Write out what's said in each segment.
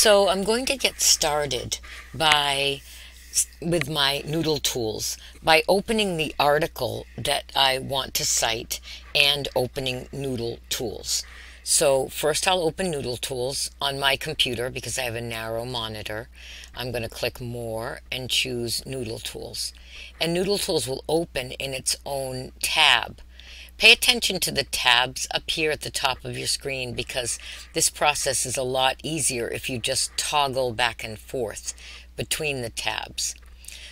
So I'm going to get started with my Noodle Tools by opening the article that I want to cite and opening Noodle Tools. So first I'll open Noodle Tools on my computer because I have a narrow monitor. I'm going to click More and choose Noodle Tools. And Noodle Tools will open in its own tab. Pay attention to the tabs up here at the top of your screen because this process is a lot easier if you just toggle back and forth between the tabs.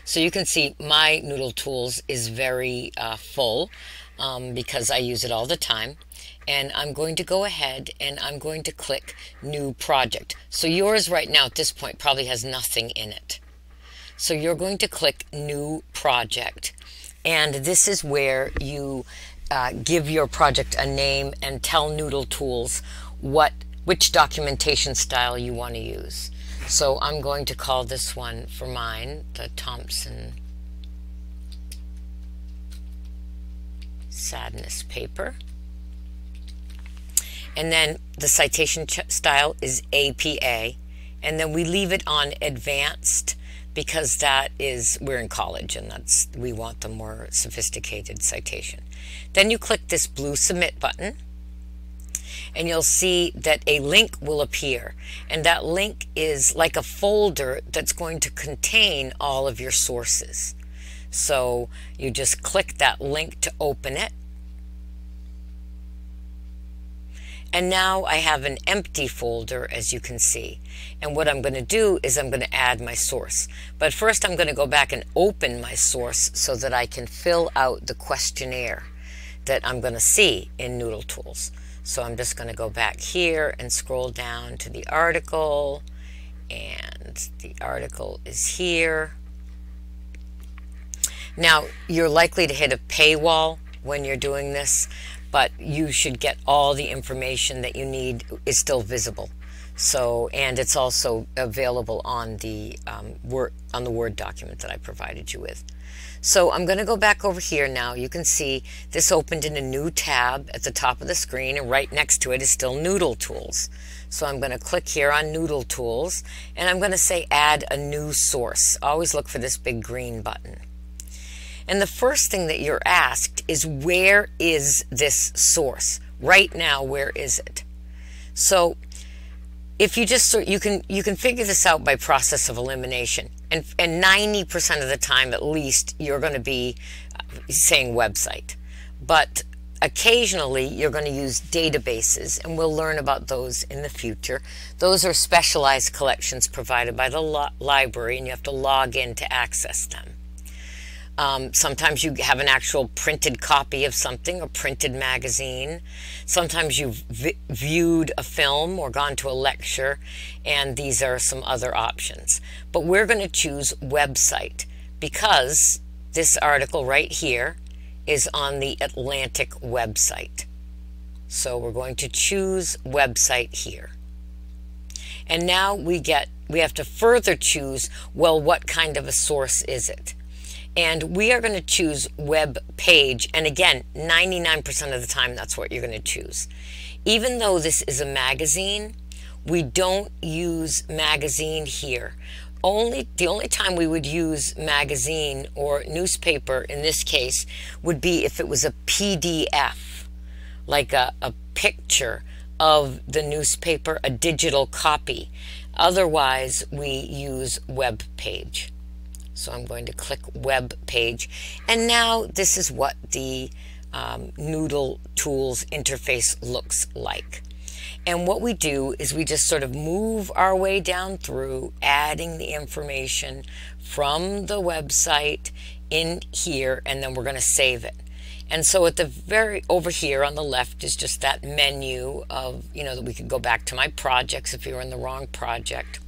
So you can see my Noodle Tools is very full because I use it all the time. And I'm going to go ahead and I'm going to click New Project. So yours right now at this point probably has nothing in it. So you're going to click New Project. And this is where you give your project a name and tell Noodle Tools which documentation style you want to use. So I'm going to call this one for mine the Thompson Sadness Paper. And then the citation style is APA. And then we leave it on Advanced because we're in college and we want the more sophisticated citation. Then you click this blue Submit button and you'll see that a link will appear, and that link is like a folder that's going to contain all of your sources. So you just click that link to open it. And now I have an empty folder, as you can see. And what I'm going to do is I'm going to add my source. But first I'm going to go back and open my source so that I can fill out the questionnaire that I'm going to see in Noodle Tools. So I'm just going to go back here and scroll down to the article. And the article is here. Now, you're likely to hit a paywall when you're doing this, but you should get all the information that you need is still visible. So, and it's also available on the Word document that I provided you with. So I'm going to go back over here now. You can see this opened in a new tab at the top of the screen, and right next to it is still Noodle Tools. So I'm going to click here on Noodle Tools, and I'm going to say Add a New Source. Always look for this big green button. And the first thing that you're asked is, where is this source? Right now, where is it? So if you just you can figure this out by process of elimination. And 90% of the time at least you're going to be saying website. But occasionally you're going to use databases, and we'll learn about those in the future. Those are specialized collections provided by the library, and you have to log in to access them. Sometimes you have an actual printed copy of something, a printed magazine. Sometimes you've viewed a film or gone to a lecture, and these are some other options. But we're going to choose website because this article right here is on the Atlantic website. So we're going to choose website here. And now we have to further choose, well, what kind of a source is it? And we are going to choose web page, and again, 99% of the time that's what you're going to choose. Even though this is a magazine, we don't use magazine here. The only time we would use magazine or newspaper in this case would be if it was a PDF, like a picture of the newspaper, a digital copy. Otherwise, we use web page. So I'm going to click Web Page, and now this is what the Noodle Tools interface looks like. And what we do is we just sort of move our way down through, adding the information from the website in here, and then we're going to save it. And so at the over here on the left is just that menu of, that we could go back to my projects if you were in the wrong project.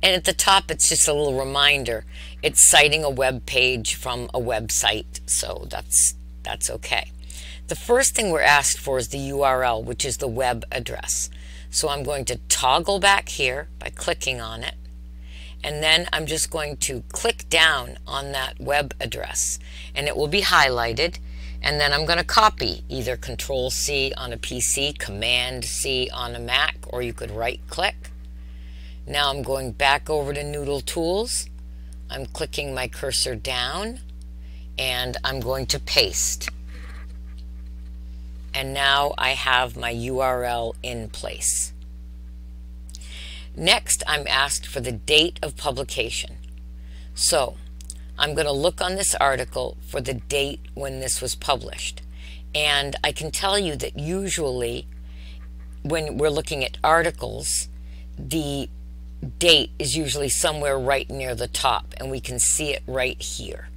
And at the top, it's just a little reminder. It's citing a web page from a website, so that's okay. The first thing we're asked for is the URL, which is the web address. So I'm going to toggle back here by clicking on it, and then I'm just going to click down on that web address, and it will be highlighted, and then I'm going to copy either Control-C on a PC, Command-C on a Mac, or you could right-click. Now I'm going back over to Noodle Tools. I'm clicking my cursor down and I'm going to paste. And now I have my URL in place. Next, I'm asked for the date of publication. So I'm going to look on this article for the date when this was published. And I can tell you that usually when we're looking at articles, the date is usually somewhere right near the top, and we can see it right here.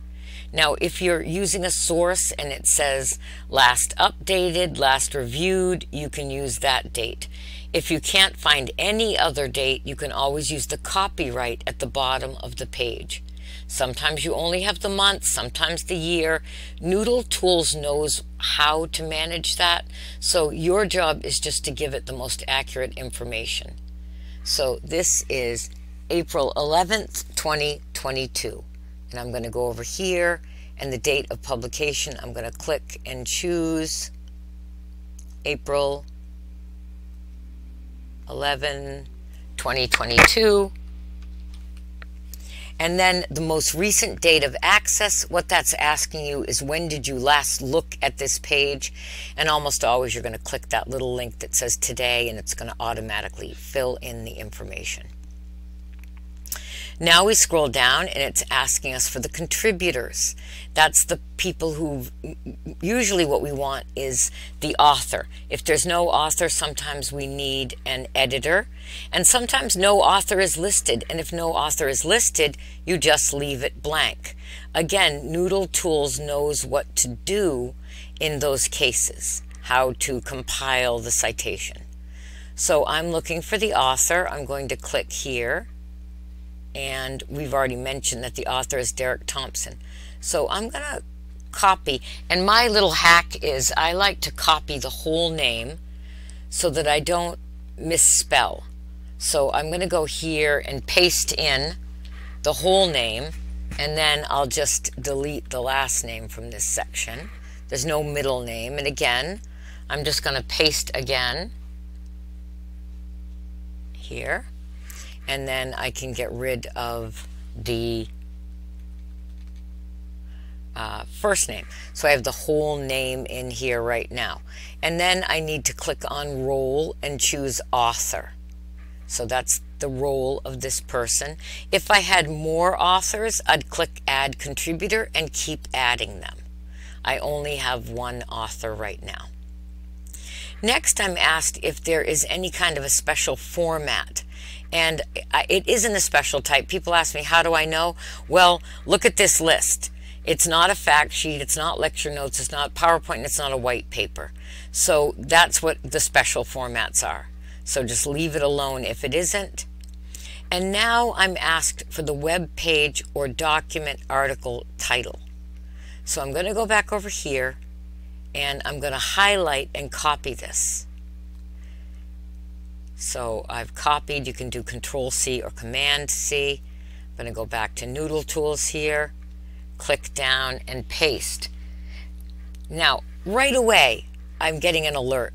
Now, if you're using a source and it says last updated, last reviewed, you can use that date. If you can't find any other date, you can always use the copyright at the bottom of the page. Sometimes you only have the month, sometimes the year. Noodle Tools knows how to manage that, so your job is just to give it the most accurate information. So this is April 11th, 2022. And I'm going to go over here, and the date of publication, I'm going to click and choose April 11, 2022. And then the most recent date of access, what that's asking you is when did you last look at this page? And almost always you're going to click that little link that says today, and it's going to automatically fill in the information. Now we scroll down and it's asking us for the contributors. That's the people who, usually what we want is the author. If there's no author, sometimes we need an editor, and sometimes no author is listed. And if no author is listed, you just leave it blank. Again, Noodle Tools knows what to do in those cases, how to compile the citation. So I'm looking for the author. I'm going to click here. And we've already mentioned that the author is Thompson. So I'm going to copy, and my little hack is I like to copy the whole name so that I don't misspell. So I'm going to go here and paste in the whole name, and then I'll just delete the last name from this section. There's no middle name, and again, I'm just going to paste again here. And then I can get rid of the first name. So I have the whole name in here right now. And then I need to click on role and choose author. So that's the role of this person. If I had more authors, I'd click add contributor and keep adding them. I only have one author right now. Next, I'm asked if there is any kind of a special format. And it isn't a special type. People ask me, how do I know? Well, look at this list. It's not a fact sheet, it's not lecture notes, it's not PowerPoint, and it's not a white paper. So that's what the special formats are. So just leave it alone if it isn't. And now I'm asked for the web page or document article title. So I'm going to go back over here and I'm going to highlight and copy this. So I've copied. You can do Control-C or Command-C. I'm going to go back to Noodle Tools here, click down and paste. Now, right away, I'm getting an alert.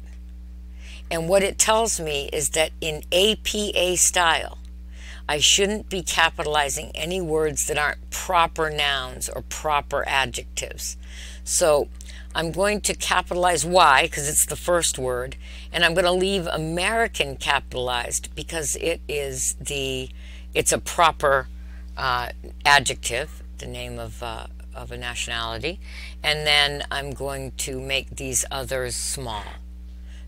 And what it tells me is that in APA style, I shouldn't be capitalizing any words that aren't proper nouns or proper adjectives. So I'm going to capitalize Y because it's the first word, and I'm going to leave American capitalized because it's a proper adjective, the name of a nationality, and then I'm going to make these others small.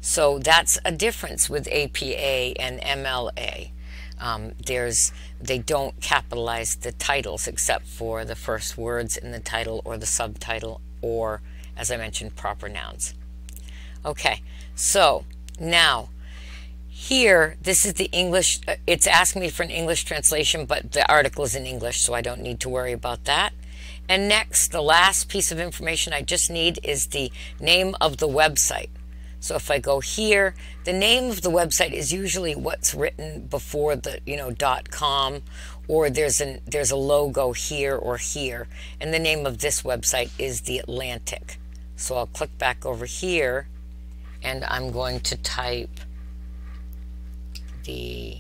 So that's a difference with APA and MLA. They don't capitalize the titles except for the first words in the title or the subtitle, or, as I mentioned, proper nouns. Okay, so now here, this is the English. It's asking me for an English translation, but the article is in English, so I don't need to worry about that. And next, the last piece of information I just need is the name of the website. So if I go here, the name of the website is usually what's written before the .com, or there's a logo here or here, and the name of this website is The Atlantic. So I'll click back over here and I'm going to type The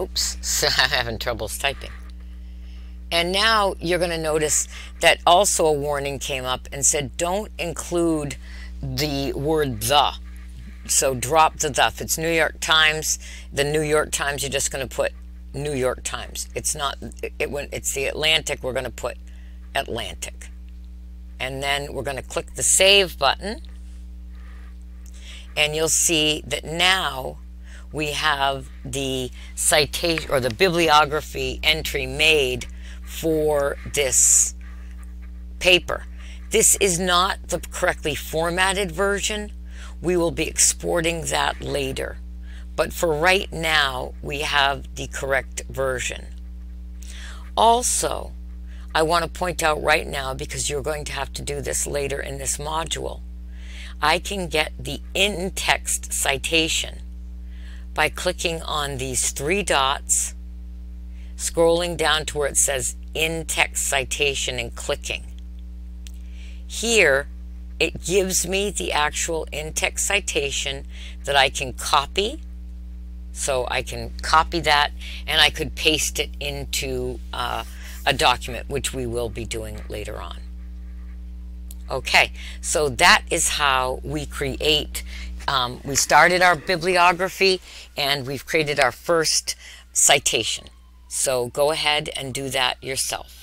Oops, I'm having troubles typing. And now you're going to notice that also a warning came up and said don't include the word the. So drop the If it's New York Times, the New York Times, you're just going to put New York Times. It's not, when it's the Atlantic, we're going to put Atlantic. And then we're going to click the Save button. And you'll see that now we have the citation or the bibliography entry made for this paper. This is not the correctly formatted version. We will be exporting that later. But for right now, we have the correct version. Also, I want to point out right now, because you're going to have to do this later in this module, I can get the in-text citation by clicking on these three dots, scrolling down to where it says in-text citation and clicking. Here, it gives me the actual in-text citation that I can copy. So I can copy that and I could paste it into a document, which we will be doing later on. Okay, so that is how we create, we started our bibliography and we've created our first citation. So go ahead and do that yourself.